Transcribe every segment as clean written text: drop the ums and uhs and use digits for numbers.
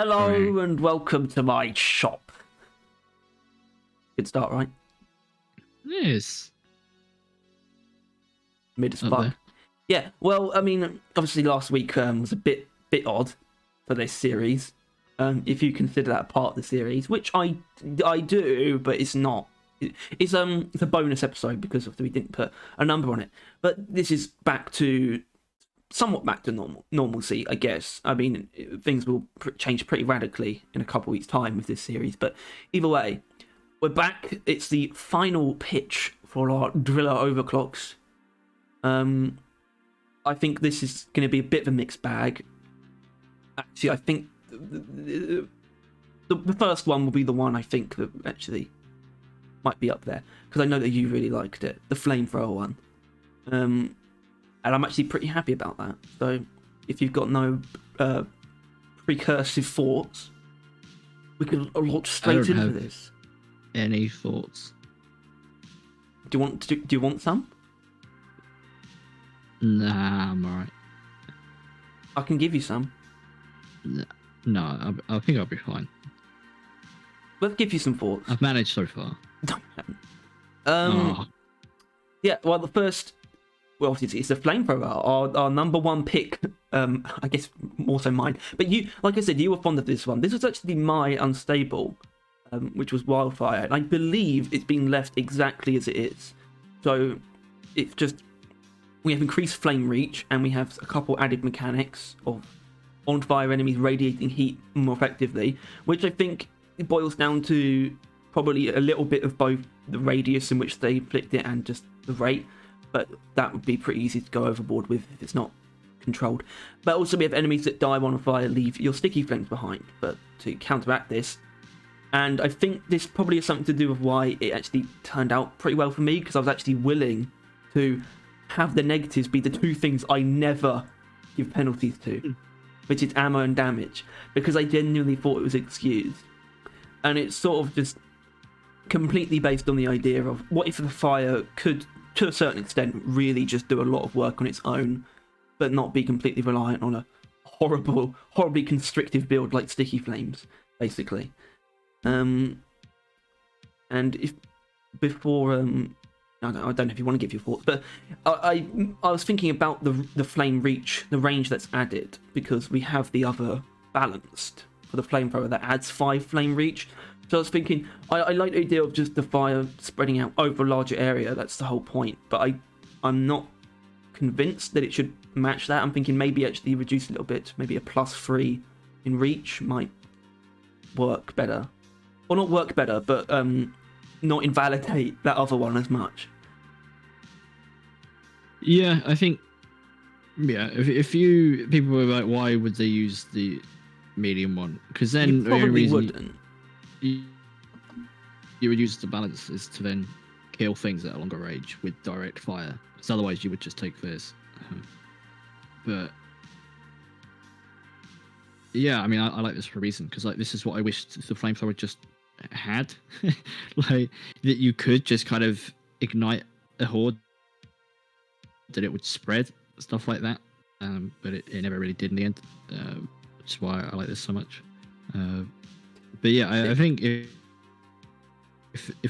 Hello Right. and welcome to my shop. Good start, right? Yes. Mid as Up fuck. there. Yeah, well, I mean, obviously last week was a bit odd for this series. If you consider that part of the series, which I do, but it's not. It's a bonus episode because of we didn't put a number on it. But this is somewhat back to normalcy, I guess. I mean, things will change pretty radically in a couple of weeks' time with this series, but either way, we're back. It's the final pitch for our Driller Overclocks. I think this is going to be a bit of a mixed bag. Actually, I think the first one will be the one I think that actually might be up there, because I know that you really liked it, the Flamethrower one. And I'm actually pretty happy about that. So if you've got no precursive thoughts, we can launch straight into this. Any thoughts? Do you want some? Nah, I'm alright. I can give you some. No, I think I'll be fine. Let's give you some thoughts. I've managed so far. No, yeah. Well, obviously it's the Flamethrower, our number one pick. I guess more so mine. But you, like I said, you were fond of this one. This was actually my unstable, which was WILDFIRE, and I believe it's been left exactly as it is. So it's just we have increased flame reach, and we have a couple added mechanics of on fire enemies radiating heat more effectively, which I think it boils down to probably a little bit of both the radius in which they inflict it and just the rate, but that would be pretty easy to go overboard with if it's not controlled. But also we have enemies that die on fire leave your sticky flames behind, but to counteract this, and I think this probably has something to do with why it actually turned out pretty well for me, because I was actually willing to have the negatives be the two things I never give penalties to, which is ammo and damage, because I genuinely thought it was excused. And it's sort of just completely based on the idea of what if the fire could, to a certain extent, really just do a lot of work on its own, but not be completely reliant on a horribly constrictive build like sticky flames, basically. And if before I don't know if you want to give your thoughts, but I was thinking about the flame reach, the range that's added, because we have the other balanced for the Flamethrower that adds 5 flame reach. So I was thinking, I like the idea of just the fire spreading out over a larger area. That's the whole point. But I'm not convinced that it should match that. I'm thinking maybe actually reduce a little bit, maybe a +3 in reach might work better, or not work better, but not invalidate that other one as much. Yeah, I think. Yeah, if people were like, why would they use the medium one? Because then You the only probably reason wouldn't. you would use the balance is to then kill things at a longer range with direct fire. Because otherwise you would just take this. But yeah, I mean, I like this for a reason, because like this is what I wish the Flamethrower just had. Like that you could just kind of ignite a horde, that it would spread, stuff like that. But it never really did in the end, which is why I like this so much. But yeah, I think if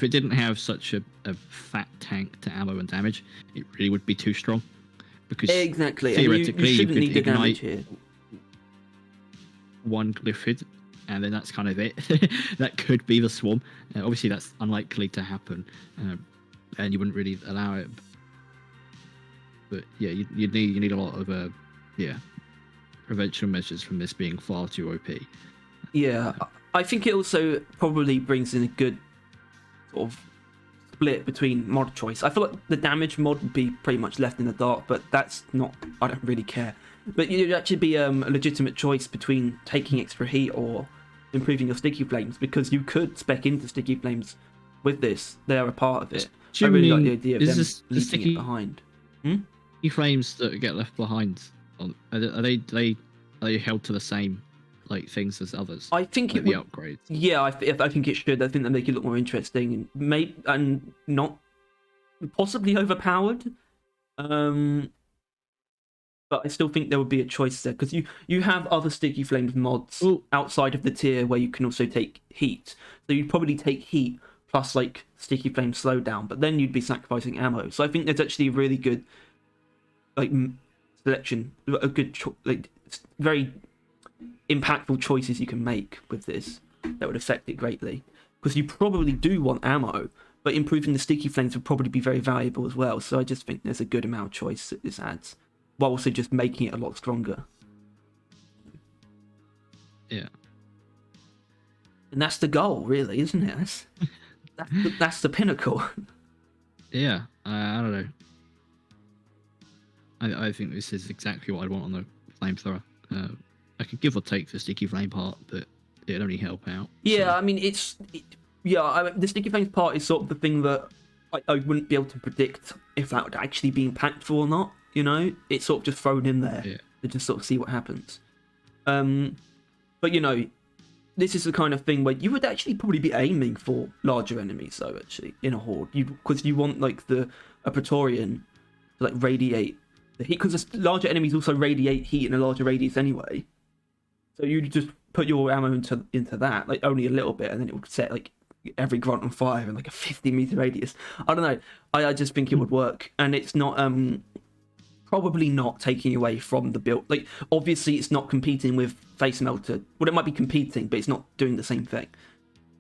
it didn't have such a fat tank to ammo and damage, it really would be too strong. Because Exactly. theoretically, you shouldn't could need the damage ignite here. one glyphid, and then that's kind of it. That could be the swarm. Obviously, that's unlikely to happen, and you wouldn't really allow it. But yeah, you need a lot of prevention measures from this being far too OP. Yeah, I think it also probably brings in a good sort of split between mod choice. I feel like the damage mod would be pretty much left in the dark, but that's not, I don't really care. But it'd actually be a legitimate choice between taking extra heat or improving your sticky flames, because you could spec into sticky flames with this. They are a part of it. I really like the idea of them leaving it behind. Flames that get left behind, are they held to the same like things as others? I think like it the would, upgrades. Yeah, I think it should. I think that make it look more interesting and not possibly overpowered. but I still think there would be a choice there because you have other sticky flames mods Ooh. outside of the tier where you can also take heat. So you'd probably take heat plus like sticky flame slowdown, but then you'd be sacrificing ammo. So I think there's actually a really good like selection, a good like very impactful choices you can make with this that would affect it greatly. Because you probably do want ammo, but improving the sticky flames would probably be very valuable as well. So I just think there's a good amount of choice that this adds, while also just making it a lot stronger. Yeah. And that's the goal, really, isn't it? That's the pinnacle. Yeah. I don't know. I think this is exactly what I want on the flamethrower. I could give or take the sticky flame part, but it'd only help out. Yeah, so. I mean, the sticky flames part is sort of the thing that I wouldn't be able to predict if that would actually be impactful or not, you know? It's sort of just thrown in there to just sort of see what happens. But, you know, this is the kind of thing where you would actually probably be aiming for larger enemies, though, actually, in a horde. Because you want, like, a Praetorian to, like, radiate the heat. Because larger enemies also radiate heat in a larger radius anyway. So you just put your ammo into that, like, only a little bit, and then it would set, like, every grunt on fire in, like, a 50-meter radius. I don't know. I just think it would work. And it's not... probably not taking away from the build. Like, obviously, it's not competing with Face Melter. Well, it might be competing, but it's not doing the same thing.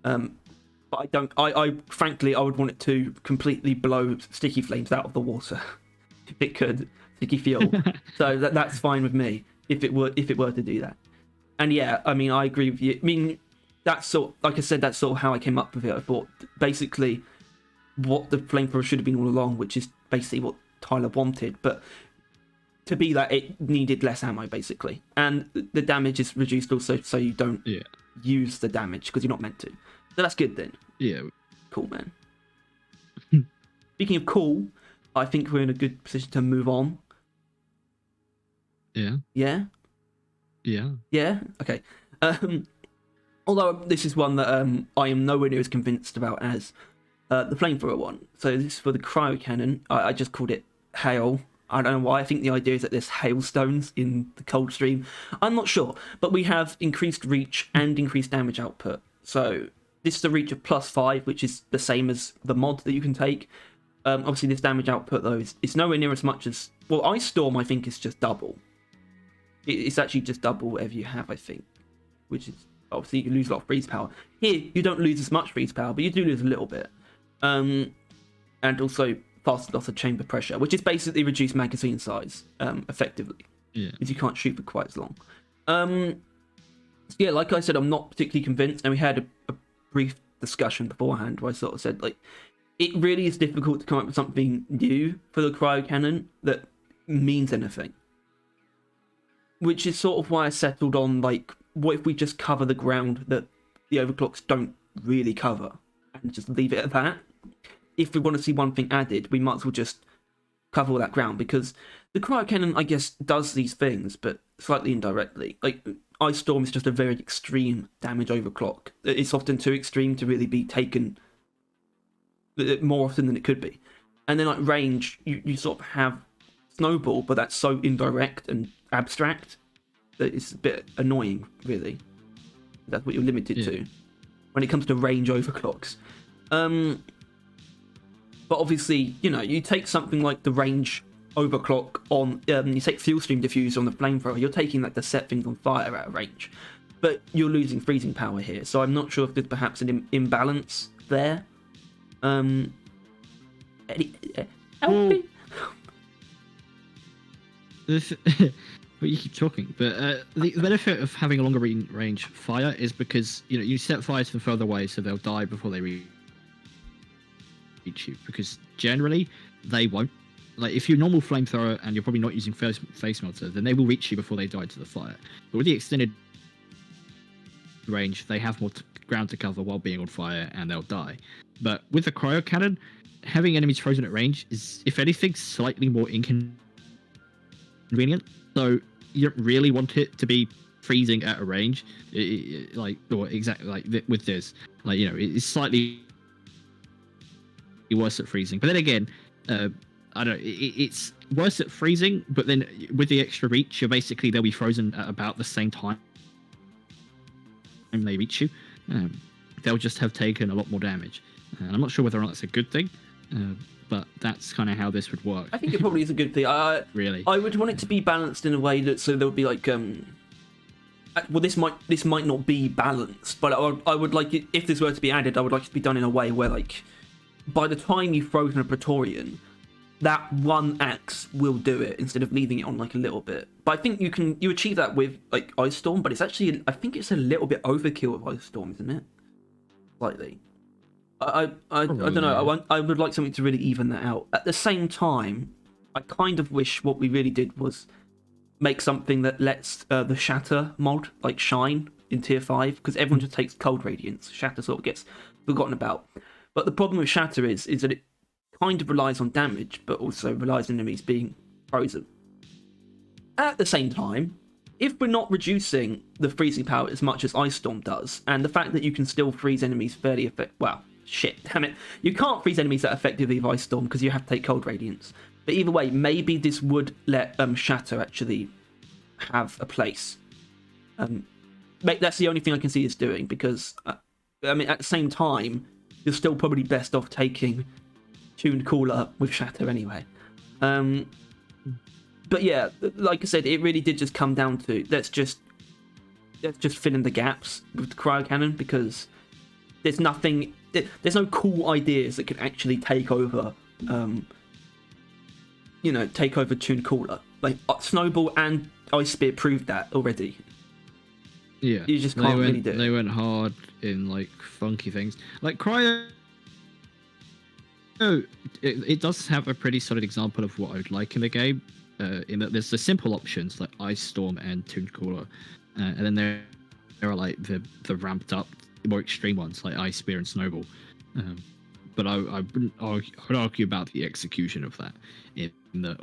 But I frankly, I would want it to completely blow sticky flames out of the water, if it could. Sticky fuel. So that's fine with me if it were to do that. And yeah, I mean, I agree with you. I mean, that's like I said, that's sort of how I came up with it. I thought basically what the flamethrower should have been all along, which is basically what Tyler wanted, but to be that, it needed less ammo basically, and the damage is reduced also, so you don't use the damage because you're not meant to. So that's good then. Yeah. Cool, man. Speaking of cool, I think we're in a good position to move on. Yeah. Yeah. Yeah. Yeah. Okay. Although this is one that I am nowhere near as convinced about as the flamethrower one. So this is for the cryo cannon. I just called it hail. I don't know why. I think the idea is that there's hailstones in the cold stream. I'm not sure, but we have increased reach and increased damage output. So this is a reach of +5, which is the same as the mod that you can take. Obviously, this damage output though is nowhere near as much as Ice Storm. I think is just double. It's actually just double whatever you have, I think, which is obviously you lose a lot of freeze power. Here you don't lose as much freeze power, but you do lose a little bit. And also faster loss of chamber pressure, which is basically reduced magazine size, effectively. Yeah. Because you can't shoot for quite as long. So yeah, like I said, I'm not particularly convinced, and we had a brief discussion beforehand where I sort of said, like, it really is difficult to come up with something new for the cryo cannon that means anything. Which is sort of why I settled on, like, what if we just cover the ground that the overclocks don't really cover, and just leave it at that? If we want to see one thing added, we might as well just cover all that ground, because the cryo cannon, I guess, does these things, but slightly indirectly. Like, Ice Storm is just a very extreme damage overclock. It's often too extreme to really be taken more often than it could be. And then, like, range, you sort of have Snowball, but that's so indirect and abstract that it's a bit annoying, really. That's what you're limited to when it comes to range overclocks. But obviously, you know, you take something like the range overclock on, you take fuel stream diffuser on the flamethrower, you're taking that to set things on fire at a range. But you're losing freezing power here, so I'm not sure if there's perhaps an imbalance there. But you keep talking. But the benefit of having a longer range fire is because, you know, you set fire to them further away, so they'll die before they reach you. Because generally, they won't. Like, if you're a normal flamethrower and you're probably not using face melter, then they will reach you before they die to the fire. But with the extended range, they have more ground to cover while being on fire, and they'll die. But with the cryo cannon, having enemies frozen at range is, if anything, slightly more inconvenient. So you don't really want it to be freezing at a range, or exactly like with this. Like, you know, it's slightly worse at freezing. But then again, I don't know. It's worse at freezing, but then with the extra reach, they'll be frozen at about the same time they reach you. They'll just have taken a lot more damage. And I'm not sure whether or not that's a good thing, but that's kind of how this would work. I think it probably is a good thing. Really, I would want it to be balanced in a way that so there would be like well, this might not be balanced, but I would like it if this were to be added. I would like it to be done in a way where like by the time you've frozen a Praetorian, that one axe will do it instead of leaving it on like a little bit. But I think you achieve that with like Ice Storm, but it's actually I think it's a little bit overkill with Ice Storm, isn't it? Slightly. I don't know. I would like something to really even that out. At the same time, I kind of wish what we really did was make something that lets the Shatter mod like shine in tier 5, because everyone just takes Cold Radiance. Shatter sort of gets forgotten about. But the problem with Shatter is that it kind of relies on damage, but also relies on enemies being frozen. At the same time, if we're not reducing the freezing power as much as Ice Storm does, and the fact that you can still freeze enemies fairly damn it. You can't freeze enemies that effectively with Ice Storm because you have to take Cold Radiance. But either way, maybe this would let Shatter actually have a place. That's the only thing I can see it's doing, because at the same time, you're still probably best off taking Tuned Cooler with Shatter anyway. But yeah, like I said, it really did just come down to let's just fill in the gaps with the cryo cannon, because there's no cool ideas that could actually take over Tuned Cooler. Like Snowball and Ice Spear proved that already. Yeah, you just can't really do it. They went hard in like funky things, like cryo. It does have a pretty solid example of what I would like in the game. In that there's the simple options like Ice Storm and Tuned Cooler, and then there are like the ramped up, more extreme ones like Ice Spear and Snowball. But I would argue about the execution of that. In that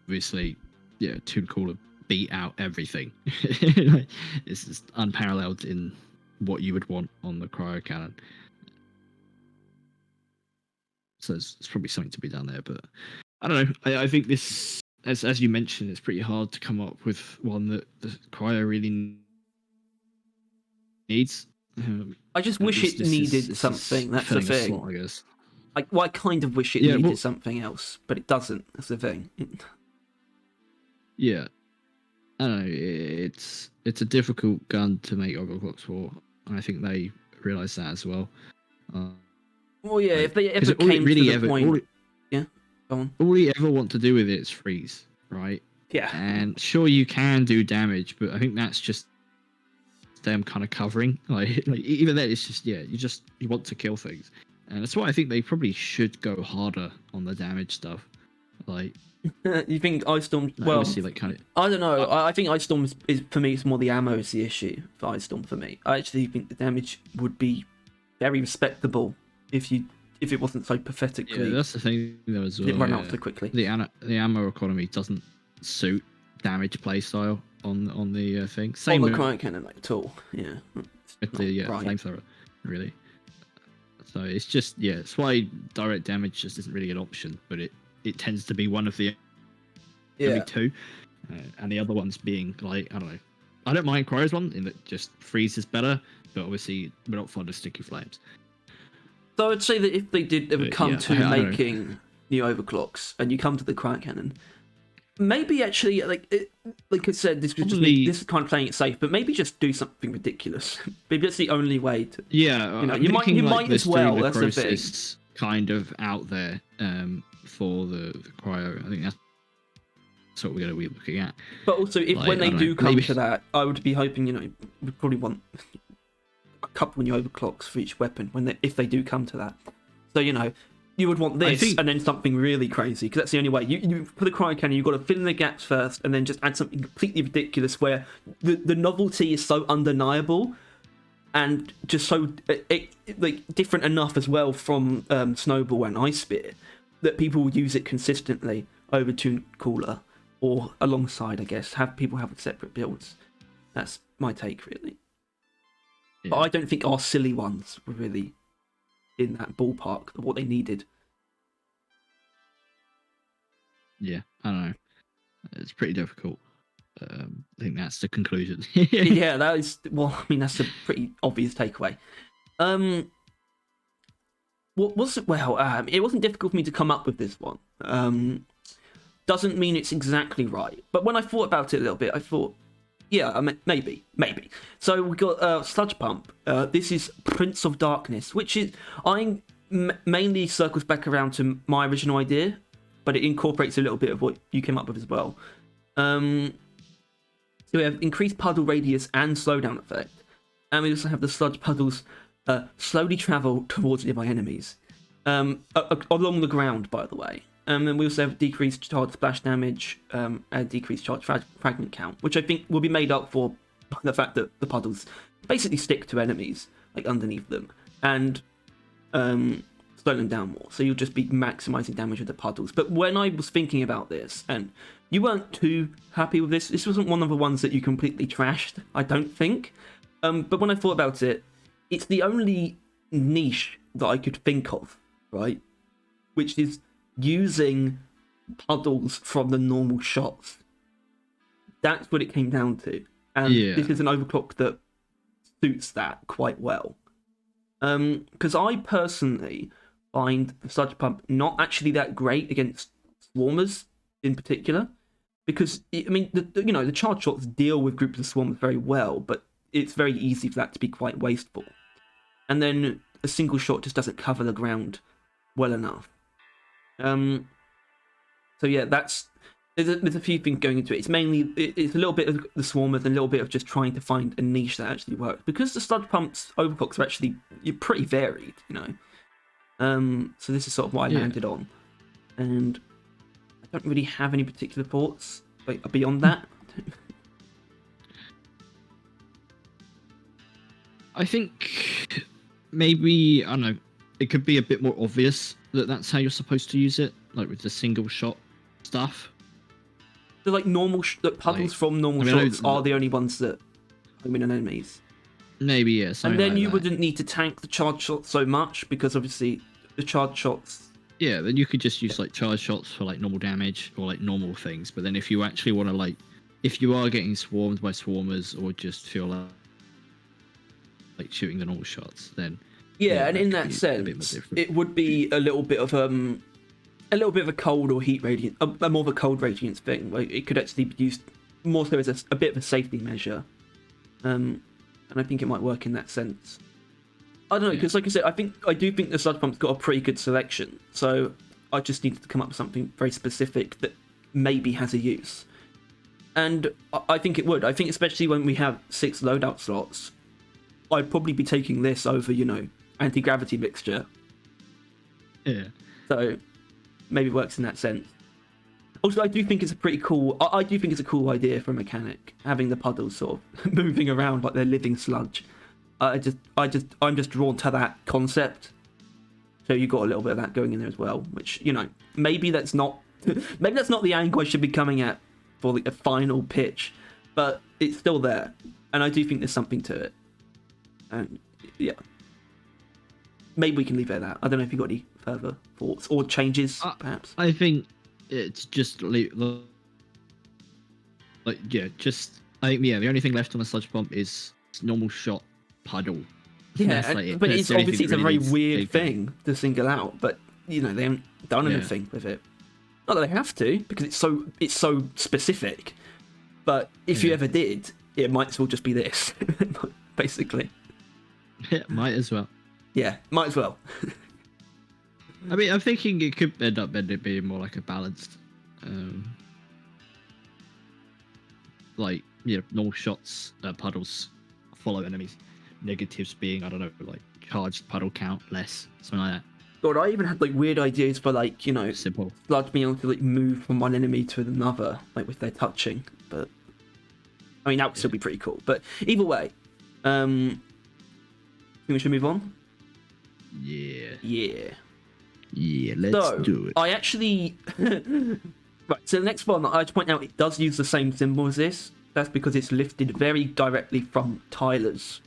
obviously, yeah, Tuned Cooler beat out everything. It's just unparalleled in what you would want on the cryo cannon. So it's probably something to be done there, but I don't know. I think this, as you mentioned, it's pretty hard to come up with one that the cryo really needs. I just wish it needed something. That's the thing. Slot, I guess. I kind of wish it needed something else, but it doesn't. That's the thing. Yeah, I don't know. It's a difficult gun to make Overclocks for, and I think they realise that as well. Well, yeah, if they ever came to the point... Yeah, go on. All you ever want to do with it is freeze, right? Yeah. And sure, you can do damage, but I think that's just them kind of covering. Like even then, it's just, you want to kill things. And that's why I think they probably should go harder on the damage stuff. Like... You think Ice Storm... Well, obviously, like, kind of... I don't know. I think Ice Storm is, for me, it's more the ammo is the issue for Ice Storm for me. I actually think the damage would be very respectable if it wasn't so pathetically... Yeah, that's the thing though as well. It run out so quickly. The ammo economy doesn't suit damage playstyle on the thing. Same on the cryo cannon at all. Yeah. With the Flamethrower, really. So it's just, it's why direct damage just isn't really an option, but it tends to be one of the only two, and the other ones being like, I don't know. I don't mind Cryo's one in that just freeze is better, but obviously we're not fond of sticky flames. So I'd say that if they did ever come to making new Overclocks, and you come to the cryo cannon, maybe actually, like I said, this is kind of playing it safe, but maybe just do something ridiculous. Maybe that's the only way to. Yeah, you might as well. That's the thing. Kind of out there for the cryo. I think that's what we're going to be looking at. But also, when they do come to that, I would be hoping, we'd probably want a couple new Overclocks for each weapon if they do come to that. So, you would want this and then something really crazy, because that's the only way. You for the cryo cannon, you've got to fill in the gaps first and then just add something completely ridiculous where the novelty is so undeniable and just so different enough as well from Snowball and Ice Spear that people will use it consistently over Tuned Cooler or alongside, I guess. People have separate builds. That's my take, really. Yeah. But I don't think our silly ones were really in that ballpark of what they needed. yeah, I don't know. It's pretty difficult. I think that's the conclusion. Yeah, that is. Well, I mean, that's a pretty obvious takeaway. What was it? Well, it wasn't difficult for me to come up with this one. Doesn't mean it's exactly right, but when I thought about it a little bit, I thought, yeah, I mean, maybe. So we got Sludge Pump. This is Prince of Darkness, which is mainly circles back around to my original idea, but it incorporates a little bit of what you came up with as well. So we have increased puddle radius and slowdown effect, and we also have the sludge puddles slowly travel towards nearby enemies, along the ground, by the way. And then we also have decreased charge splash damage and decreased charge fragment count, which I think will be made up for by the fact that the puddles basically stick to enemies, like underneath them, and slow them down more. So you'll just be maximizing damage with the puddles. But when I was thinking about this, and you weren't too happy with this wasn't one of the ones that you completely trashed, I don't think. But when I thought about it, it's the only niche that I could think of, right? Which is using puddles from the normal shots. That's what it came down to. And this is an overclock that suits that quite well. Because I personally find the Sludge Pump not actually that great against swarmers in particular. Because, I mean, the charge shots deal with groups of swarmers very well, but it's very easy for that to be quite wasteful. And then a single shot just doesn't cover the ground well enough. So yeah, there's a few things going into it. It's mainly it's a little bit of the swarmers and a little bit of just trying to find a niche that actually works, because the Sludge Pump's overclocks are actually pretty varied, so this is sort of what I landed on, and I don't really have any particular thoughts beyond that. I think maybe, I don't know, it could be a bit more obvious that that's how you're supposed to use it, like with the single shot stuff. So like normal puddles from normal shots are the only ones that home in on enemies. Maybe, yeah. And then you wouldn't need to tank the charge shots so much, because obviously the charge shots... Yeah, then you could just use like charge shots for like normal damage or like normal things. But then if you actually want to if you are getting swarmed by swarmers or just feel like shooting the normal shots, then and in that sense, it would be a little bit of a cold or heat radiant, more of a cold radiance thing. Like it could actually be used more so as a bit of a safety measure, and I think it might work in that sense. I don't know, because like I said, I do think the Sludge Pump's got a pretty good selection. So I just needed to come up with something very specific that maybe has a use, and I think it would. I think especially when we have 6 loadout slots, I'd probably be taking this over, anti-gravity mixture. Yeah. So maybe it works in that sense. Also, I do think it's a pretty cool... I do think it's a cool idea for a mechanic, having the puddles sort of moving around like they're living sludge. I'm just drawn to that concept. So you got a little bit of that going in there as well, which, maybe that's not the angle I should be coming at for a final pitch, but it's still there, and I do think there's something to it. And yeah, maybe we can leave it at that. I don't know if you've got any further thoughts or changes, perhaps. I think it's just the only thing left on the Sludge Pump is normal shot puddle. Yeah, but it's obviously it's a very weird thing to single out. But they haven't done anything with it. Not that they have to, because it's so specific. But if you ever did, it might as well just be this, basically. Yeah, might as well. Yeah, might as well. I mean, I'm thinking it could end up being more like a balanced, normal shots, puddles follow enemies. Negatives being, I don't know, like charged puddle count less, something like that. God, I even had weird ideas for simple sludge being able to move from one enemy to another, with their touching. But I mean, that would still be pretty cool. But either way, think we should move on. Yeah. Let's do it. I actually right. So the next one, I have to point out, it does use the same symbol as this. That's because it's lifted very directly from Tyler's.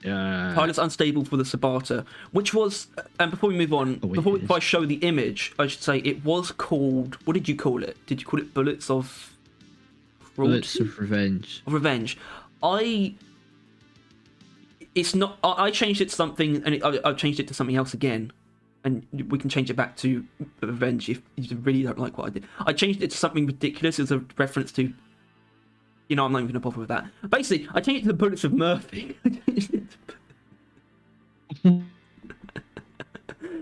Tireless Unstable for the Sabata, which was, and before we move on, before I show the image, I should say it was called, what did you call it? Did you call it Bullets of Cruelty? Bullets of Revenge. Revenge. It's not, I changed it to something, and I've changed it to something else again, and we can change it back to Revenge if you really don't like what I did. I changed it to something ridiculous as a reference to, you know, I'm not even going to bother with that. Basically, I changed it to the Bullets of Murphy.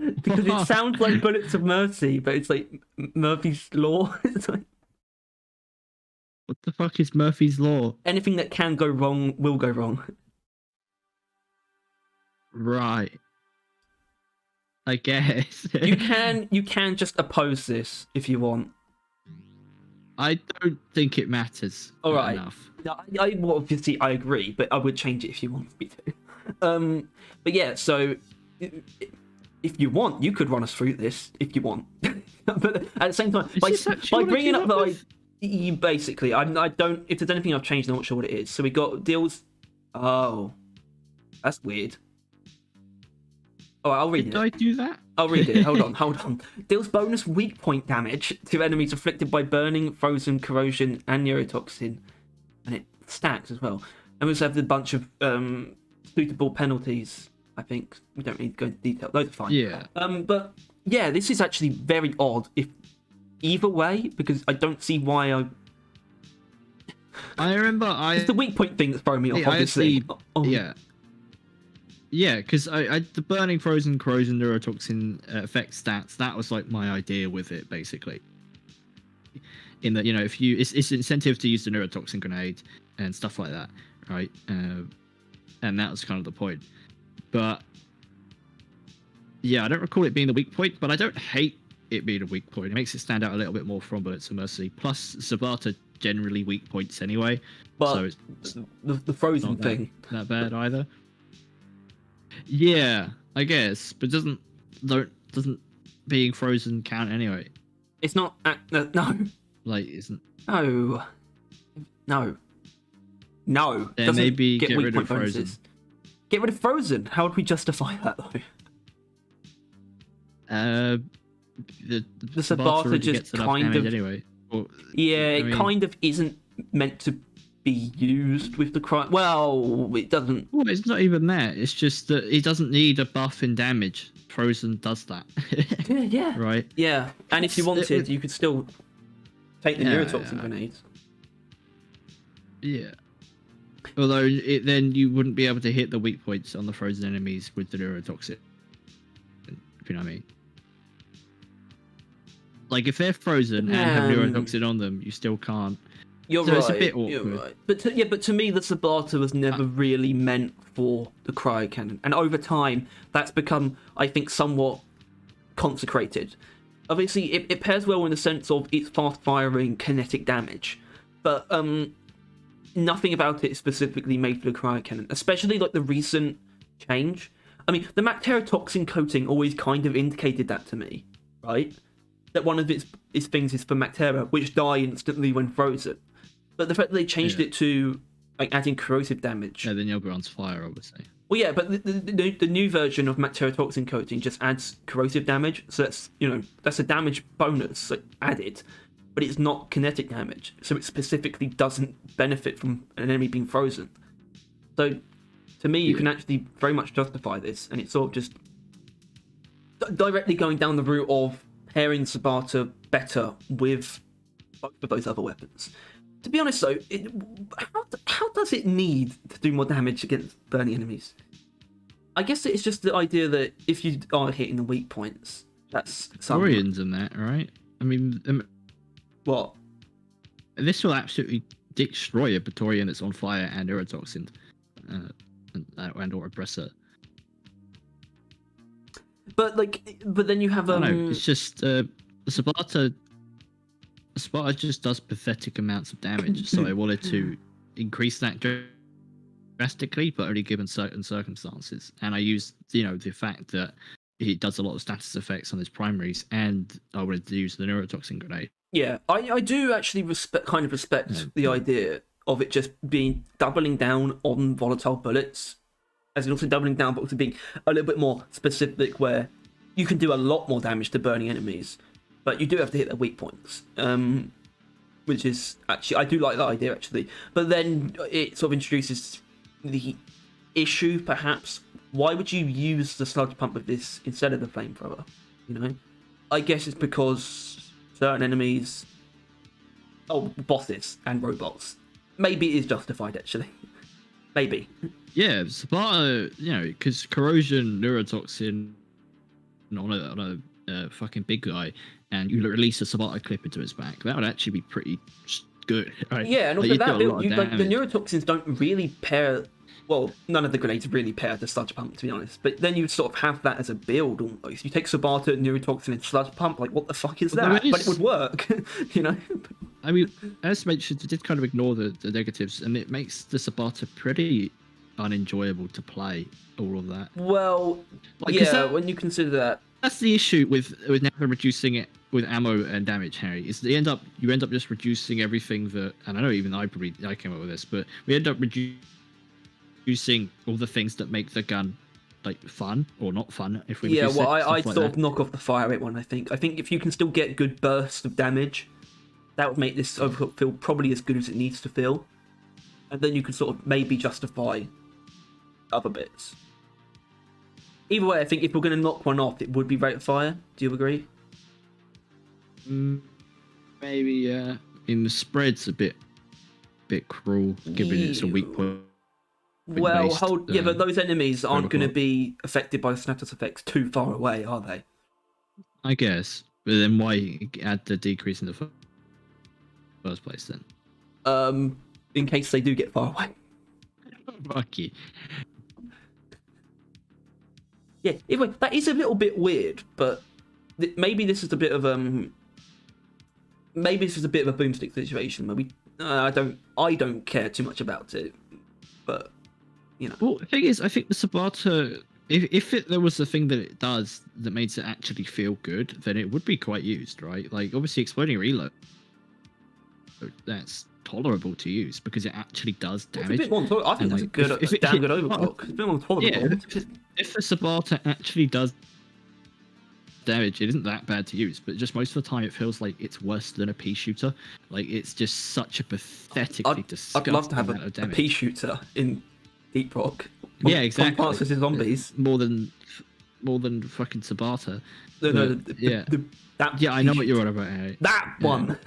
Because it sounds like Bullets of Mercy, but it's like Murphy's Law. It's like, what the fuck is Murphy's Law? Anything that can go wrong will go wrong. Right. I guess. you can just oppose this if you want. I don't think it matters. All right. Enough. Well, obviously I agree, but I would change it if you want me to. But yeah, so if you want, you could run us through this if you want. But at the same time, by bringing up the basically, I don't. If there's anything I've changed, I'm not sure what it is. So we got deals. Oh, that's weird. Oh, I'll read it. Did I do that? I'll read it. Hold on. Deals bonus weak point damage to enemies afflicted by burning, frozen, corrosion, and neurotoxin, and it stacks as well. And we also have a bunch of suitable penalties. I think we don't need to go into detail. Those are fine. Yeah. But yeah, this is actually very odd. If either way, because I don't see why I remember it's the weak point thing that's throwing me off. Obviously. Yeah. Yeah, because the burning, frozen, corrosion, neurotoxin effect stats, that was like my idea with it, basically. In that, you know, if you it's incentive to use the neurotoxin grenade and stuff like that, right? And that was kind of the point. But yeah, I don't recall it being the weak point, but I don't hate it being a weak point. It makes it stand out a little bit more from Bullets of Mercy. Plus, Sabata generally weak points anyway, but so it's the frozen thing not bad either. Yeah, I guess, but doesn't being frozen count anyway? It's not. No. Like, isn't. No. Then maybe get rid of frozen. Bonuses. Get rid of frozen. How would we justify that though? The Sabata just kind of anyway. Well, it kind of isn't meant to be used with the cry. Well, it doesn't. Well, it's not even that. It's just that it doesn't need a buff in damage. Frozen does that. Yeah. Right. Yeah, and if you wanted, you could still take the neurotoxin grenades. Yeah. Although then you wouldn't be able to hit the weak points on the frozen enemies with the neurotoxin. If you know what I mean. Like if they're frozen and have neurotoxin on them, you still can't. You're so right. It's a bit awkward. You're right. But to me, the Sabata was never really meant for the cryo cannon, and over time, that's become, I think, somewhat consecrated. Obviously, it pairs well in the sense of it's fast-firing kinetic damage, but nothing about it is specifically made for the cryo cannon. Especially like the recent change. I mean, the Macterotoxin coating always kind of indicated that to me, right? That one of its things is for Mactera, which die instantly when frozen. But the fact that they changed it to like adding corrosive damage. Yeah, then you'll be on fire, obviously. Well, yeah, but the new version of Macterotoxin coating just adds corrosive damage, so that's a damage bonus like, added, but it's not kinetic damage, so it specifically doesn't benefit from an enemy being frozen. So, to me, you can actually very much justify this, and it's sort of just directly going down the route of pairing Sabata better with both of those other weapons. To be honest, though, how does it need to do more damage against burning enemies? I guess it's just the idea that if you are hitting the weak points, that's something. Orions and that, right? I mean, what? This will absolutely destroy a Praetorian that's on fire and neurotoxin, and or oppressor. But then you have it's just Sabata just does pathetic amounts of damage, so I wanted to increase that drastically, but only given certain circumstances. And I used, the fact that it does a lot of status effects on his primaries, and I wanted to use the neurotoxin grenade. Yeah, I do actually respect the idea of it just being doubling down on volatile bullets as in also doubling down, but also being a little bit more specific, where you can do a lot more damage to burning enemies, but you do have to hit their weak points. Which is actually, I do like that idea actually. But then it sort of introduces the issue, perhaps. Why would you use the sludge pump with this instead of the flamethrower? You know, I guess it's because certain enemies, bosses and robots. Maybe it is justified actually. Maybe. Yeah, Sparta, because corrosion, neurotoxin on a fucking big guy, and you release a Sparta clip into his back, that would actually be pretty good, right? Yeah, and also that build, the neurotoxins don't really pair. Well, none of the grenades really pair the sludge pump, to be honest. But then you sort of have that as a build almost. You take Sparta, neurotoxin, and sludge pump. Like, what the fuck is that? But it would work, you know. I mean, as mentioned, it did kind of ignore the negatives, and it makes the Sparta pretty unenjoyable to play. All of that. Well, yeah, when you consider that. That's the issue with never reducing it with ammo and damage, Harry. Is you end up just reducing everything that, and I know even I came up with this, but we end up reducing all the things that make the gun like fun or not fun. If we I'd sort of knock off the fire rate one. I think if you can still get good bursts of damage, that would make this Overclock feel probably as good as it needs to feel, and then you could sort of maybe justify other bits. Either way, I think if we're going to knock one off, it would be rate of fire. Do you agree? Maybe, yeah. In the spread's a bit cruel, given it's a weak point. Well, but those enemies aren't going to be affected by the status effects too far away, are they? I guess. But then why add the decrease in the first place then? In case they do get far away. Fuck you. Yeah, anyway, that is a little bit weird, but maybe this is a bit of a boomstick situation where I don't care too much about it, but you know. Well, the thing is, I think the Sparta, if there was a thing that it does that makes it actually feel good, then it would be quite used, right? Like obviously, exploding reload, that's tolerable to use because it actually does damage. It's a bit more I think that's a damn good overclock. It's a bit more tolerable. Yeah, if the Sparta actually does damage, it isn't that bad to use, but just most of the time it feels like it's worse than a pea shooter. Like it's just such a pathetically disgusting. I'd love to have a pea shooter in Deep Rock. Yeah, exactly. Versus zombies. More than fucking Sparta. I know what you're on about. Harry. That one.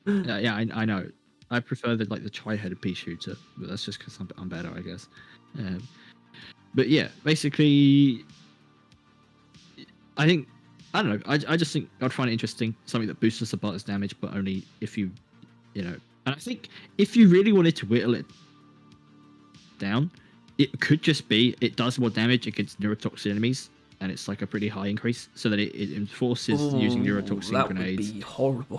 Yeah, I know. I prefer the tri-headed pea shooter, but that's just because I'm better, I guess. But yeah, basically, I don't know. I just think I'd find it interesting, something that boosts the Sparta's damage, but only if you and I think if you really wanted to whittle it down, it could just be it does more damage against neurotoxin enemies, and it's like a pretty high increase, so that it enforces using neurotoxin grenades. That would be horrible.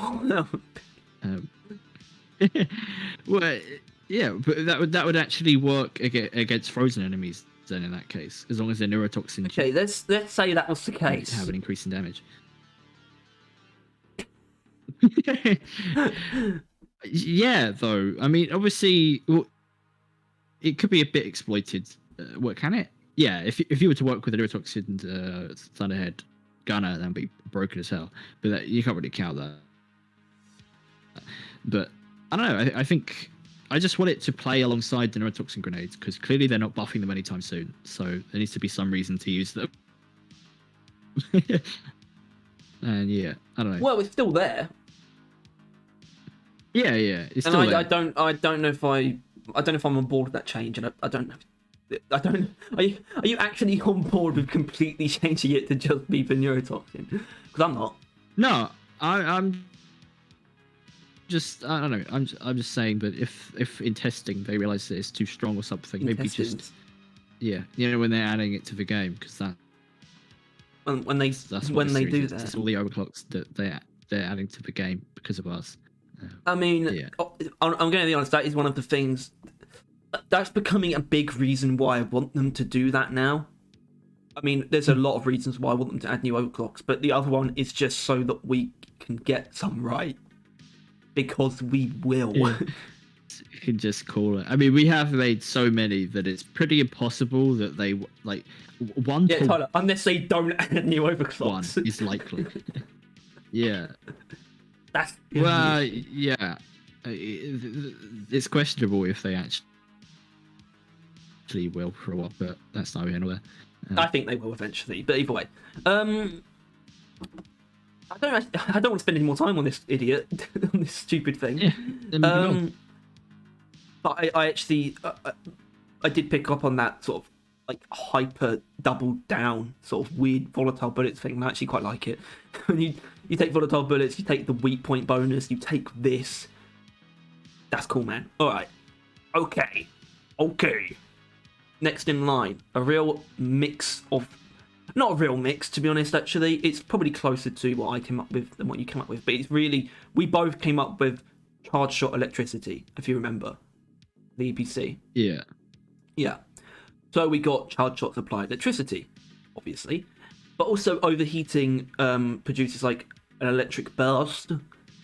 Well, yeah, but that would actually work against frozen enemies then in that case, as long as they're neurotoxin. Okay, let's say that was the case. Have an increase in damage. Yeah, though. I mean, obviously, it could be a bit exploited. What can it? Yeah, if you were to work with a neurotoxin Thunderhead gunner, that'd be broken as hell. But you can't really count that. But I don't know. I think I just want it to play alongside the neurotoxin grenades because clearly they're not buffing them anytime soon. So there needs to be some reason to use them. And yeah, I don't know. Well, it's still there. Yeah, it's still there. I don't know if I'm on board with that change, and I don't know. Are you actually on board with completely changing it to just be for neurotoxin? Because I'm not. No, I'm just I don't know. I'm just saying that if in testing they realize that it's too strong or something, maybe just when they're adding it to the game, because that when they do that, it's all the overclocks that they're adding to the game because of us. I mean, I'm going to be honest. That is one of the things that's becoming a big reason why I want them to do that now. I mean, there's a lot of reasons why I want them to add new overclocks, but the other one is just so that we can get some right. Because we will. You can just call it. I mean, we have made so many that it's pretty impossible that they like one Yeah, to Tyler, unless they don't add new one overclocks. is likely. Yeah. That's Well, yeah. It's questionable if they actually will for a while, but that's not anywhere. I think they will eventually, but either way. I don't want to spend any more time on this idiot, on this stupid thing. Yeah. Then moving on. But I actually, I did pick up on that sort of like hyper double down sort of weird volatile bullets thing. And I actually quite like it. When you take volatile bullets, you take the weak point bonus, you take this. That's cool, man. All right. Okay. Next in line, a real mix of, not a real mix to be honest. Actually, it's probably closer to what I came up with than what you came up with. But it's really, we both came up with charge shot electricity, if you remember, the EPC. Yeah. Yeah. So we got charge shot supply electricity, obviously, but also overheating produces like an electric burst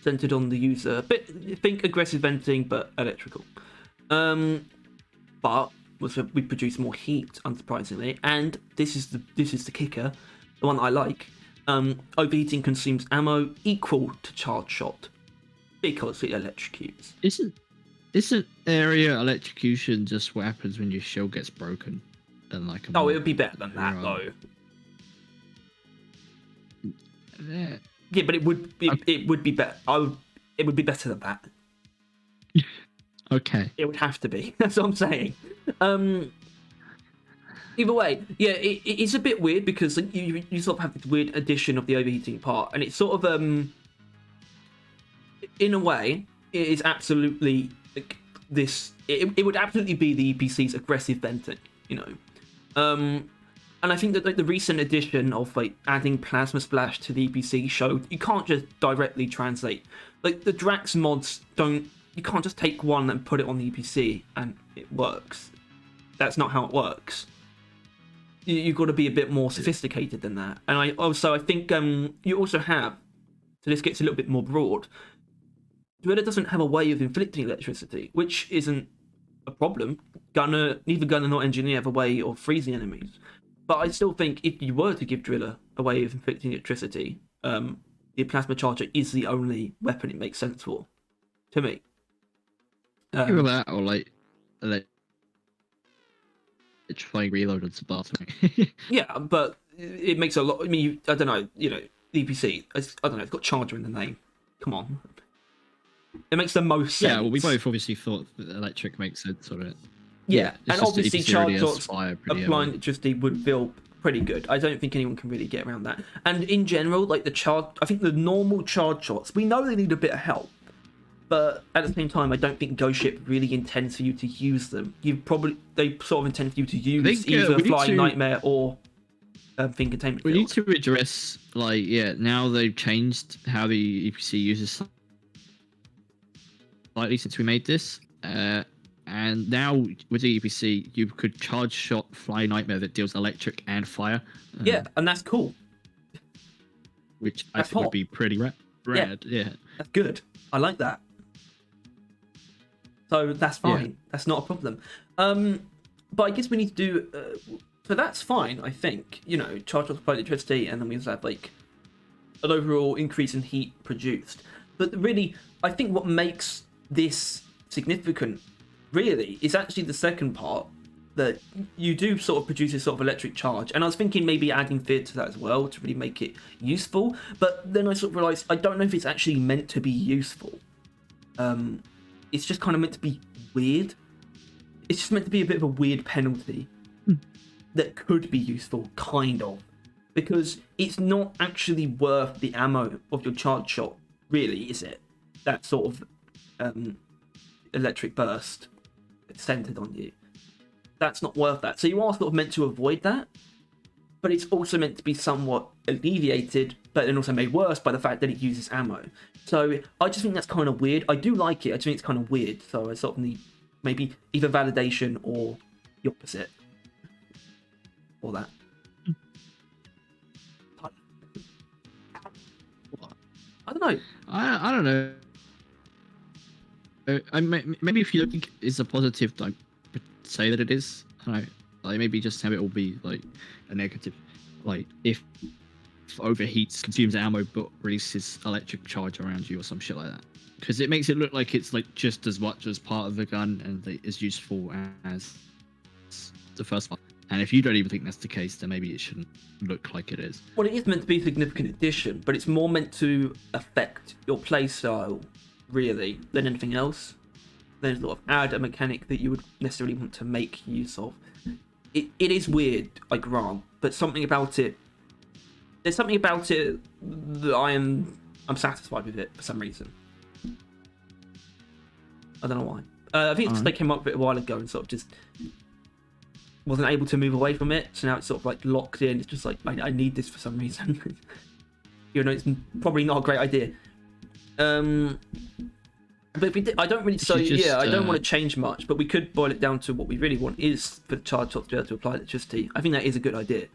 centered on the user. Think aggressive venting, but electrical. But we produce more heat, unsurprisingly, and this is the kicker, the one that I like. Overheating consumes ammo equal to charge shot because it electrocutes. Isn't area electrocution just what happens when your shield gets broken? And like Oh, it would be better than that though. Yeah, but it would be better. It would be better than that. Okay. It would have to be. That's what I'm saying. Either way, yeah, it's a bit weird because you sort of have this weird addition of the overheating part, and it's sort of in a way, it is absolutely like this. It would absolutely be the EPC's aggressive venting, you know. And I think that like the recent addition of like adding plasma splash to the EPC showed you can't just directly translate. Like the Drax mods don't. You can't just take one and put it on the EPC and it works. That's not how it works. You've got to be a bit more sophisticated than that. And I think you also have, so this gets a little bit more broad, Driller doesn't have a way of inflicting electricity, which isn't a problem. Neither Gunner nor Engineer have a way of freezing enemies. But I still think if you were to give Driller a way of inflicting electricity, the plasma charger is the only weapon it makes sense for, to me. Either that or like electrifying reload on Sabato. Yeah, but it makes a lot. I mean, I don't know. You know, the EPC. I don't know. It's got charger in the name. Come on. It makes the most sense. Yeah, well, we both obviously thought that electric makes sense on it. Yeah, and obviously charge shots applying electricity would feel pretty good. I don't think anyone can really get around that. And in general, like I think the normal charge shots, we know they need a bit of help. But at the same time, I don't think Ghost Ship really intends for you to use them. They sort of intend for you to use either Flying Nightmare or Thing Containment Field. We need to address, like, now they've changed how the EPC uses slightly since we made this. And now with the EPC, you could charge shot Flying Nightmare that deals electric and fire. Yeah, and that's cool. Which I think would be pretty rad. Yeah. That's good. I like that. So that's fine. Yeah. That's not a problem. But I guess we need to do. So that's fine. I think charge off electricity, and then we also have like an overall increase in heat produced. But really, I think what makes this significant, really, is actually the second part, that you do sort of produce a sort of electric charge. And I was thinking maybe adding fear to that as well to really make it useful. But then I sort of realised I don't know if it's actually meant to be useful. It's just kind of meant to be weird. It's just meant to be a bit of a weird penalty that could be useful, kind of. Because it's not actually worth the ammo of your charge shot, really, is it? That sort of electric burst centered on you. That's not worth that. So you are sort of meant to avoid that, but it's also meant to be somewhat alleviated, but then also made worse by the fact that it uses ammo. So I just think that's kind of weird. I do like it. I just think it's kind of weird. So I sort of need maybe either validation or the opposite. Or that. I don't know. I don't know. Maybe if you don't think it's a positive, don't say that it is. I don't know. Like maybe just have it all be like a negative. Like if overheats, consumes ammo, but releases electric charge around you or some shit like that. Because it makes it look like it's like just as much as part of the gun and as useful as the first one. And if you don't even think that's the case, then maybe it shouldn't look like it is. Well, it is meant to be a significant addition, but it's more meant to affect your playstyle, really, than anything else. Then sort of add a mechanic that you would necessarily want to make use of. It is weird, I grant, but something about it. There's something about it that I'm satisfied with it for some reason. I don't know why. I think it's just they came up with it a while ago and sort of just wasn't able to move away from it. So now it's sort of like locked in. It's just like I need this for some reason. You know, it's probably not a great idea. But if we did, I don't really. So yeah, I don't want to change much, but we could boil it down to what we really want is for the charge shot to be able to apply electricity. I think that is a good idea,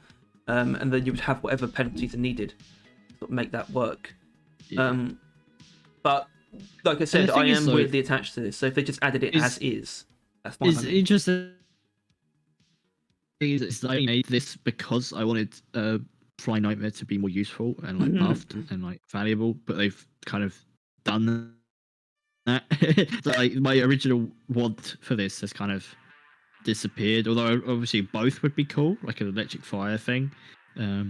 and then you would have whatever penalties are needed to sort of make that work. Yeah. But like I said, I am weirdly attached to this. So if they just added it as is, that's fine. It's interesting. Is I made this because I wanted Fly Nightmare to be more useful and like buffed and like valuable, but they've kind of done that. So like my original want for this has kind of disappeared. Although obviously both would be cool, like an electric fire thing. Yeah,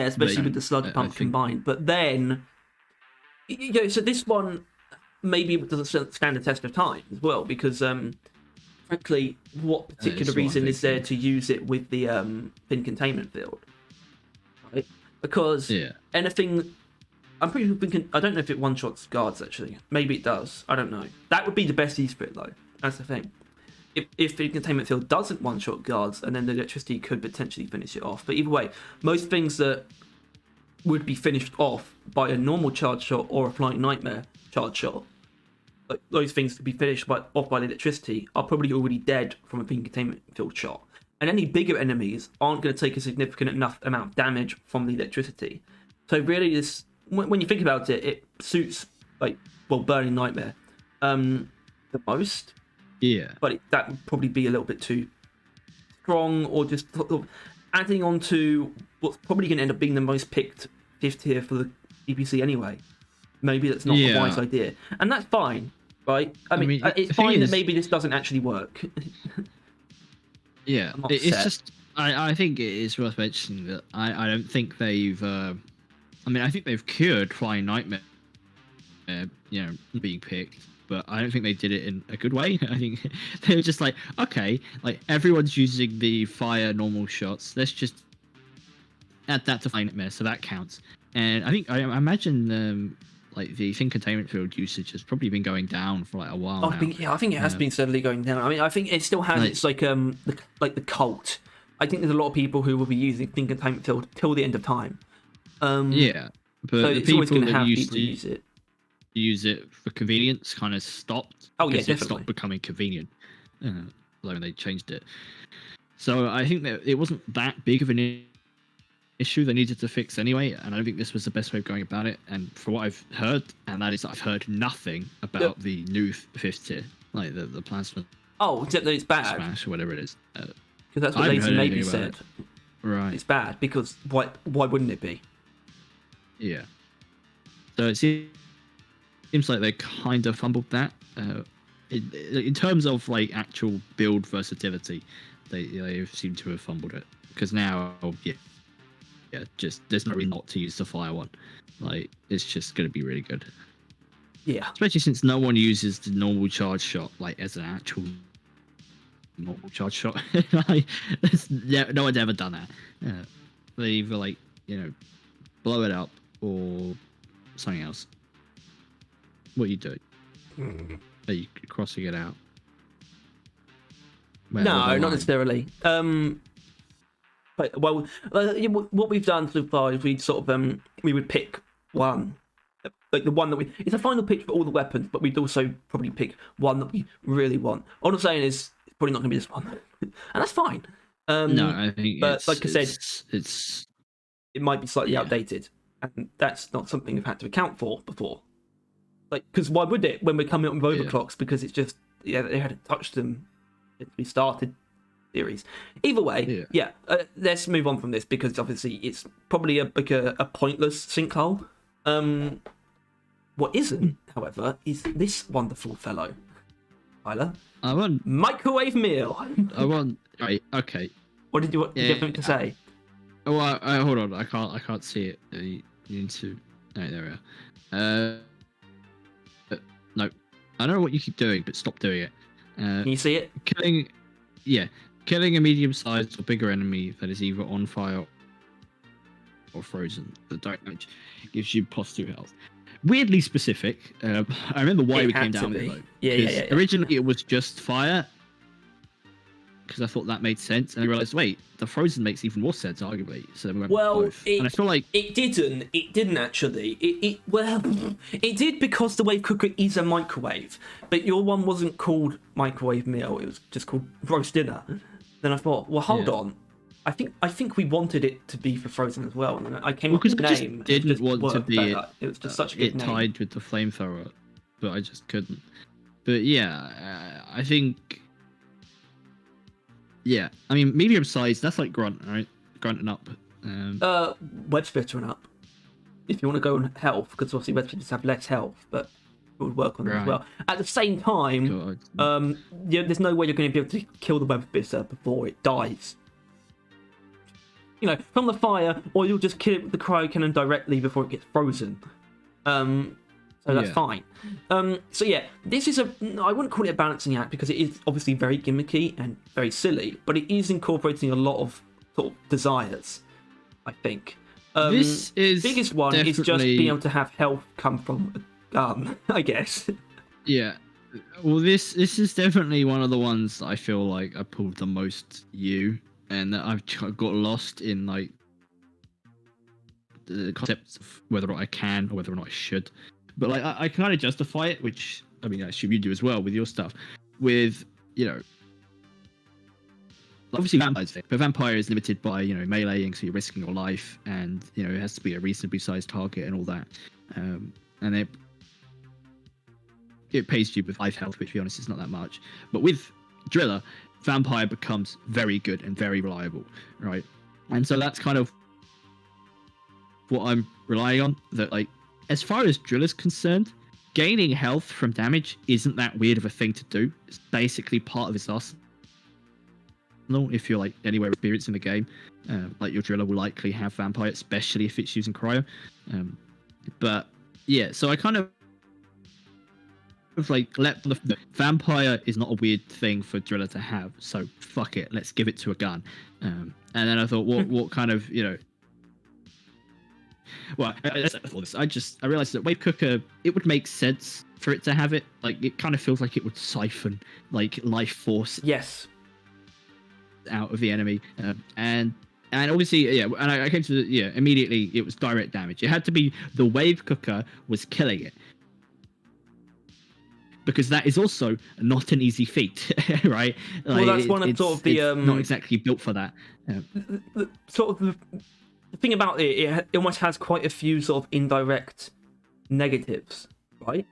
especially with the slug pump combined. But then, you know, so this one maybe doesn't stand the test of time as well because. Frankly, what particular reason is there to use it with the thin containment field? Right? Because anything, I'm pretty sure I don't know if it one-shots guards actually. Maybe it does. I don't know. That would be the best use for it though. That's the thing. If the containment field doesn't one-shot guards, and then the electricity could potentially finish it off. But either way, most things that would be finished off by a normal charge shot or a Flying Nightmare charge shot. Like those things to be finished off by the electricity are probably already dead from a pin containment field shot. And any bigger enemies aren't going to take a significant enough amount of damage from the electricity. So really, this when you think about it, it suits Burning Nightmare the most. Yeah. But that would probably be a little bit too strong, or just adding on to what's probably going to end up being the most picked 5th tier for the EPC anyway. Maybe that's not a wise idea, and that's fine. Right? I mean it's fine that maybe this doesn't actually work. Yeah, it's just I think it is worth mentioning that I don't think they've. I mean, I think they've cured Flying Nightmare, being picked, but I don't think they did it in a good way. I think they were just like, okay, like everyone's using the fire normal shots. Let's just add that to Flying Nightmare, so that counts. And I imagine. Like the thin containment field usage has probably been going down for like a while. I think it has been steadily going down. I mean, I think it still has its like the cult. I think there's a lot of people who will be using thin containment field till the end of time. Yeah, but so the it's always people going to have that people use it for convenience kind of stopped. Oh yeah, definitely. It stopped becoming convenient. When they changed it. So I think that it wasn't that big of an issue they needed to fix anyway, and I don't think this was the best way of going about it. And for what I've heard, and that is I've heard nothing about the new 5th tier, like the plasma. Oh, except that it's bad. Smash or whatever it is. Because that's what Lazy Maybe said. Right. It's bad because why wouldn't it be? Yeah. So it seems like they kind of fumbled that. In terms of like actual build versatility, they seem to have fumbled it because now, just there's no reason not to use the fire one. Like it's just going to be really good. Yeah. Especially since no one uses the normal charge shot like as an actual normal charge shot. Like, no one's ever done that. They either blow it up or something else. What are you doing? Are you crossing it out? No, not necessarily. But, what we've done so far is we would pick one, like the one that it's a final pitch for all the weapons, but we'd also probably pick one that we really want. All I'm saying is it's probably not going to be this one, and that's fine. No, I think. But like I said, it might be slightly outdated, and that's not something we've had to account for before. Like, because why would it when we're coming up with Yeah. overclocks? Because it's just they hadn't touched them since we started series. Either way, let's move on from this because obviously it's probably a pointless sinkhole. What isn't, however, is this wonderful fellow, Tyler. I want Microwave meal. Right. Okay. What did you have something to say? Oh, hold on. I can't see it. You need to. Right, there we are. No. I don't know what you keep doing, but stop doing it. Can you see it? Killing a medium-sized or bigger enemy that is either on fire or frozen. The direct damage gives you +2 health. Weirdly specific. I remember why we came down with it though. Yeah. Originally it was just fire, because I thought that made sense, and I realized, wait, the frozen makes even more sense, arguably. So then we went with both. And I feel like it didn't actually. It did because the wave cooker is a microwave, but your one wasn't called microwave meal. It was just called roast dinner. Then I thought, well, hold on. I think we wanted it to be for frozen as well. And I came up with the name. Didn't want to be it. It was just such a good name. Tied with the flamethrower, but I just couldn't. But yeah, I think. Yeah, I mean, medium size, that's like grunt, right? Grunt and up. Web splitter and up. If you want to go on health, because obviously web splitters have less health, but it would work on them as well. At the same time, there's no way you're going to be able to kill the web splitter before it dies. You know, from the fire, or you'll just kill it with the cryo cannon directly before it gets frozen. So that's fine. So yeah, this is I wouldn't call it a balancing act because it is obviously very gimmicky and very silly, but it is incorporating a lot of sort of desires, I think. This is biggest one is just being able to have health come from a gun, I guess. Yeah. Well, this is definitely one of the ones that I feel like I pulled the most and that I've got lost in like the concepts of whether or not I can or whether or not I should. But like I kind of justify it, which I mean I assume you do as well with your stuff. With obviously vampires, but vampire is limited by meleeing, so you're risking your life, and it has to be a reasonably sized target and all that. And it pays you with 5 health, which to be honest is not that much. But with Driller, vampire becomes very good and very reliable, right? And so that's kind of what I'm relying on. That like, as far as Driller's concerned, gaining health from damage isn't that weird of a thing to do. It's basically part of his arsenal. If you're like anywhere experienced in the game, like your Driller will likely have vampire, especially if it's using cryo. But yeah, so I kind of like let the vampire is not a weird thing for Driller to have, so fuck it, let's give it to a gun. And then I thought, what kind of well, I realized that wave cooker, it would make sense for it to have it. Like it kind of feels like it would siphon like life force out of the enemy, and obviously and I came to immediately it was direct damage. It had to be the wave cooker was killing it, because that is also not an easy feat, right? Like, well, that's one of sort of the not exactly built for that. The thing about it almost has quite a few sort of indirect negatives, right?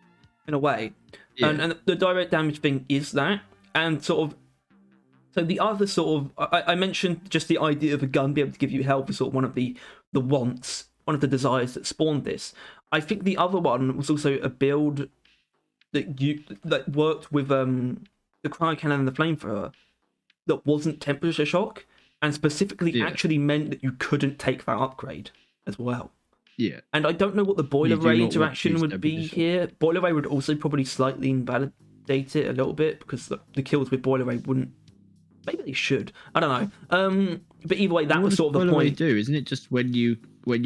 In a way, and the direct damage thing is that, and sort of. So the other sort of, I mentioned just the idea of a gun being able to give you health is sort of one of the wants, one of the desires that spawned this. I think the other one was also a build that worked with the cryo cannon and the flamethrower that wasn't temperature shock, and specifically actually meant that you couldn't take that upgrade as well. Yeah. And I don't know what the boiler ray interaction would be here. Boiler ray would also probably slightly invalidate it a little bit, because the kills with boiler ray wouldn't. Maybe they should. I don't know. But either way, that was sort of the point. Do isn't it just when you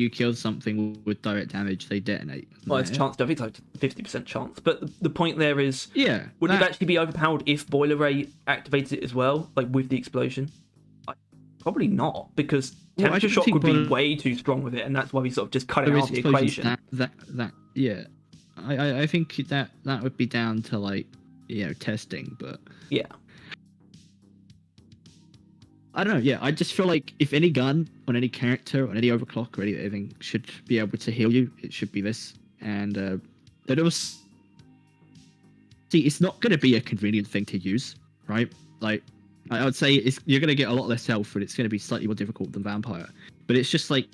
kill something with direct damage, they detonate? Well, it's chance. I think it's like 50% chance. But the point there is, would it actually be overpowered if boiler ray activated it as well, like with the explosion? Probably not, because temperature shock would be way too strong with it, and that's why we sort of just cut it out of the equation. I think that would be down to like testing, but I don't know. Yeah, I just feel like if any gun on any character, on any overclock or anything should be able to heal you, it should be this. And that it was see, it's not going to be a convenient thing to use, right? Like, I would say you're going to get a lot less health, and it's going to be slightly more difficult than Vampire. But it's just like,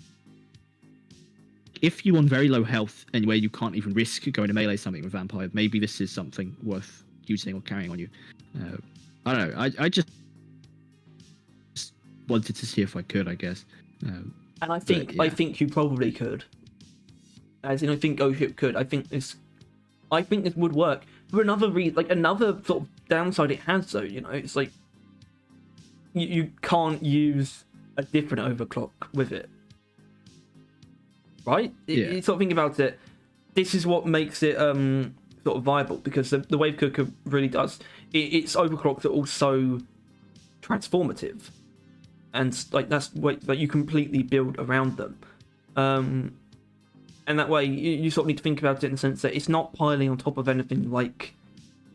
if you're on very low health and where you can't even risk going to melee something with Vampire, maybe this is something worth using or carrying on you. I don't know. I just wanted to see if I could, I guess. And I think you probably could. As in, I think Overclock could. I think this would work. For another another sort of downside it has, though, it's like you can't use a different overclock with it, right? You sort of think about it. This is what makes it sort of viable, because the Wave Cooker really does. Its overclocks are also transformative, and like that's what you completely build around them. And that way, you sort of need to think about it in the sense that it's not piling on top of anything like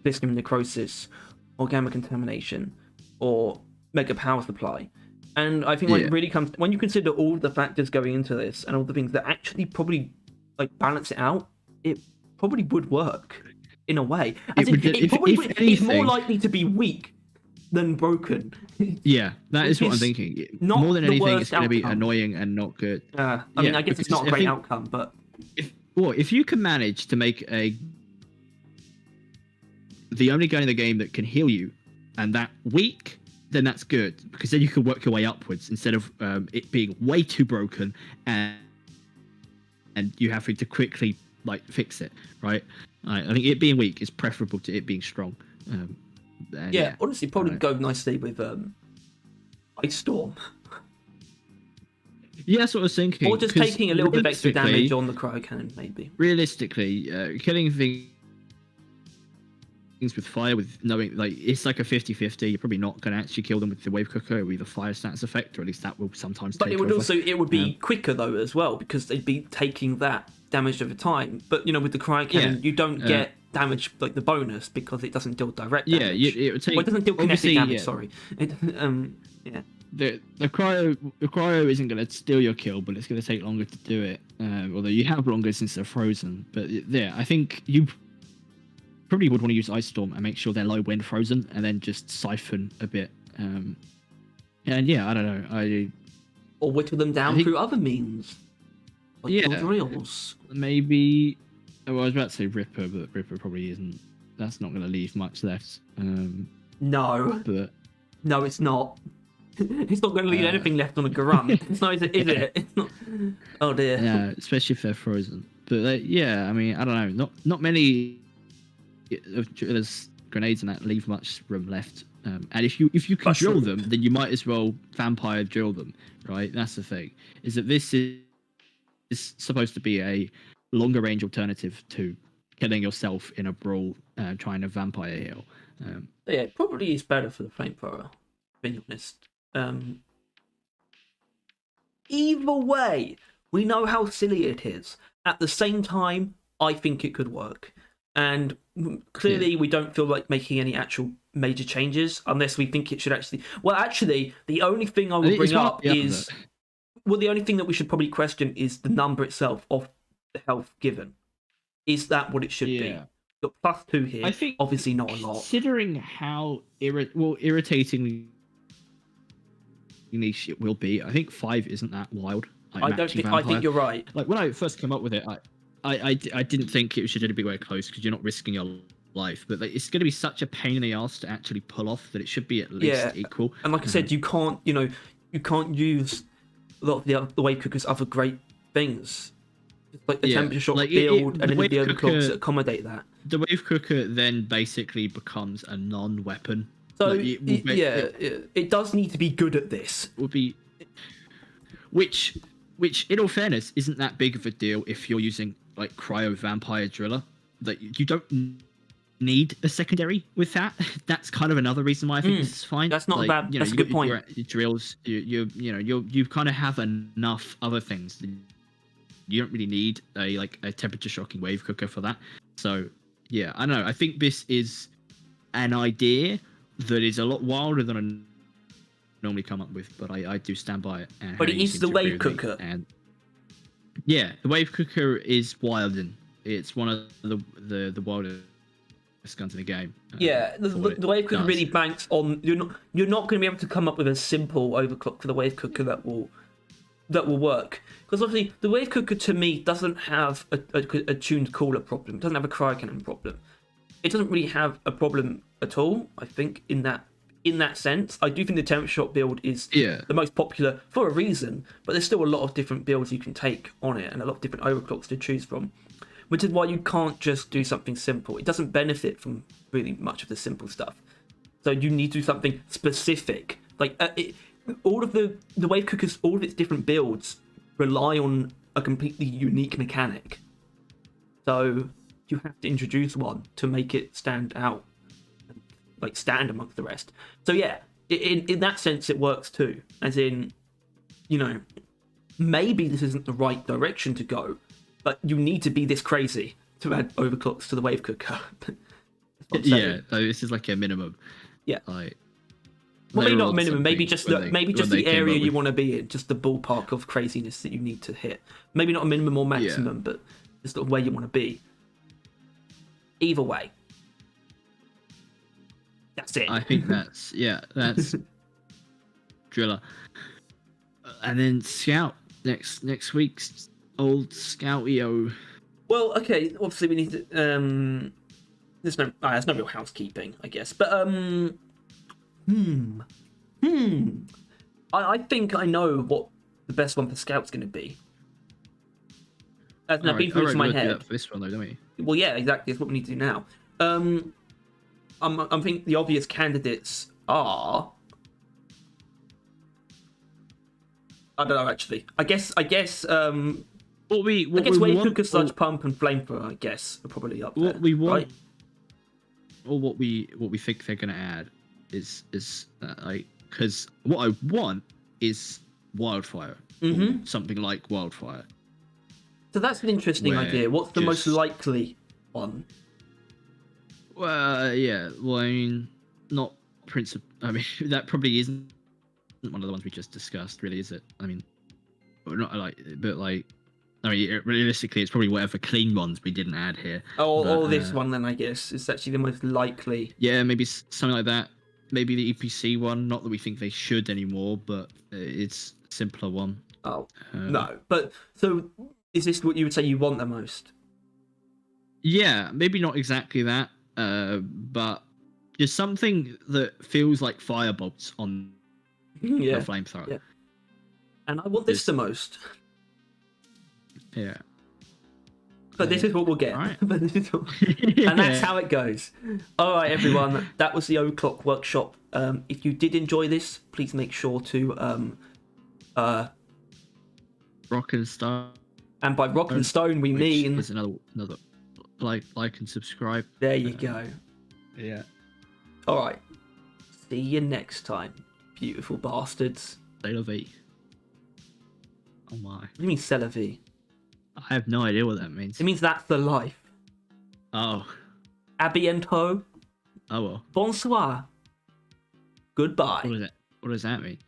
Viscum Necrosis or Gamma Contamination or Mega Power Supply. And I think when it really comes, when you consider all the factors going into this and all the things that actually probably like balance it out, it probably would work in a way. It's more likely to be weak than broken. Yeah, that is what I'm thinking. More than anything, it's going to be annoying and not good. I mean, I guess it's not a great outcome, but if you can manage to make the only guy in the game that can heal you, and that weak, then that's good, because then you can work your way upwards instead of it being way too broken and you having to quickly like fix it, right? I think it being weak is preferable to it being strong. Honestly, probably go nicely with Ice Storm. Yeah, that's what I was thinking. Or just taking a little bit of extra damage on the cryo cannon, maybe. Realistically, killing things with fire, with knowing like it's like a 50-50. You're probably not going to actually kill them with the Wave Cooker. It will be the fire stats effect, or at least that will sometimes. But it would be quicker though as well, because they'd be taking that damage over time. But with the cryo cannon, you don't get damage like the bonus because it doesn't deal direct damage. Yeah, it would take. Well, it doesn't deal kinetic damage. Sorry. The cryo isn't going to steal your kill, but it's going to take longer to do it. Although you have longer since they're frozen. But I think you probably would want to use Ice Storm and make sure they're low wind frozen, and then just siphon a bit. And I don't know. Or whittle them down through other means. Like drills. Maybe. Well, I was about to say Ripper, but Ripper probably isn't. That's not going to leave much left. No. But no, it's not. It's not going to leave anything left on a Garun. It's not, is it? It's not. Oh dear. Yeah, especially if they're frozen. But I mean, I don't know. Not many there's grenades and that leave much room left. And if you can drill them, then you might as well vampire drill them, right? That's the thing. Is that this is supposed to be a longer range alternative to killing yourself in a brawl, trying to vampire heal. It probably is better for the Flamethrower, being honest. Either way, we know how silly it is. At the same time, I think it could work. And clearly, we don't feel like making any actual major changes unless we think it should actually. Well, actually, the only thing I would bring up is. Well, the only thing that we should probably question is the number itself of the health given. Is that what it should be? Got +2 here. I think obviously not a lot. Considering how irritatingly niche it will be, I think 5 isn't that wild. Like, I think you're right. Like when I first came up with it, I didn't think it should be very close because you're not risking your life. But like, it's going to be such a pain in the ass to actually pull off that it should be at least equal. And like I said, you can't use a lot of the Wave Cooker's other great things, like the temperature shock build and any of the overclocks that accommodate that. The Wave Cooker then basically becomes a non-weapon. So it does need to be good at this. Would be, which in all fairness isn't that big of a deal if you're using like Cryo Vampire Driller. That you don't need a secondary with that. That's kind of another reason why I think this is fine. That's not bad. That's a good point. Your drills, you kind of have enough other things. You don't really need a temperature shocking Wave Cooker for that. So yeah, I don't know. I think this is an idea that is a lot wilder than I normally come up with, but I do stand by it. But it is the Wave Cooker. And yeah, the Wave Cooker is wilding. It's one of the wildest guns in the game. Yeah, the wave cooker really banks on you're not going to be able to come up with a simple overclock for the wave cooker that will work, because obviously the wave cooker to me doesn't have a tuned cooler problem. It doesn't have a cryocannon problem. It doesn't really have a problem at all. I think in that sense, I do think the temp shot build is the most popular for a reason, but there's still a lot of different builds you can take on it and a lot of different overclocks to choose from, which is why you can't just do something simple. It doesn't benefit from really much of the simple stuff. So you need to do something specific. Like all of the wave cookers, all of its different builds rely on a completely unique mechanic. So you have to introduce one to make it stand out, like stand amongst the rest. So yeah, in that sense it works too. As in, maybe this isn't the right direction to go, but you need to be this crazy to add overclocks to the wave cooker. Yeah, this is like a minimum. Yeah. Like, well, maybe not a minimum. Maybe just the area you want to be in, just the ballpark of craziness that you need to hit. Maybe not a minimum or maximum, but just where you want to be. Either way, that's it. I think that's Driller, and then Scout next week's old Scout EO. Well, okay. Obviously, we need to. There's no real housekeeping, I guess. But I think I know what the best one for Scout's going to be. Now, been through my head. For this one, though, don't we? Well, yeah, exactly. That's what we need to do now. I think the obvious candidates are. I don't know, actually. I guess. Wave Cooker, Sludge Pump, and Flamethrower, I guess, are probably up there. What we want, right? or what we think they're going to add is like, because what I want is WILDFIRE, or something like WILDFIRE. So that's an interesting idea. What's the most likely one? Well, yeah. Well, I mean, not principal. I mean, that probably isn't one of the ones we just discussed, really, is it? I mean, not like, but like, I mean, realistically, it's probably whatever clean ones we didn't add here. Or this one, then, I guess, is actually the most likely. Yeah, maybe something like that. Maybe the EPC one. Not that we think they should anymore, but it's a simpler one. Oh, no. But, so, is this what you would say you want the most? Yeah, maybe not exactly that, but just something that feels like firebolts on the Flamethrower. Yeah. And I want this the most. Yeah. But this is what we'll get. Right. And that's how it goes. All right, everyone. That was the Overclock Workshop. If you did enjoy this, please make sure to Rock and Stone. And by Rock and Stone, we mean is another like and subscribe. There you go. Yeah. All right. See you next time, beautiful bastards. C'est la vie. Oh my. What do you mean, c'est la vie? I have no idea what that means. It means that's the life. Oh. A bientôt. Oh well. Bonsoir. Goodbye. What does that mean?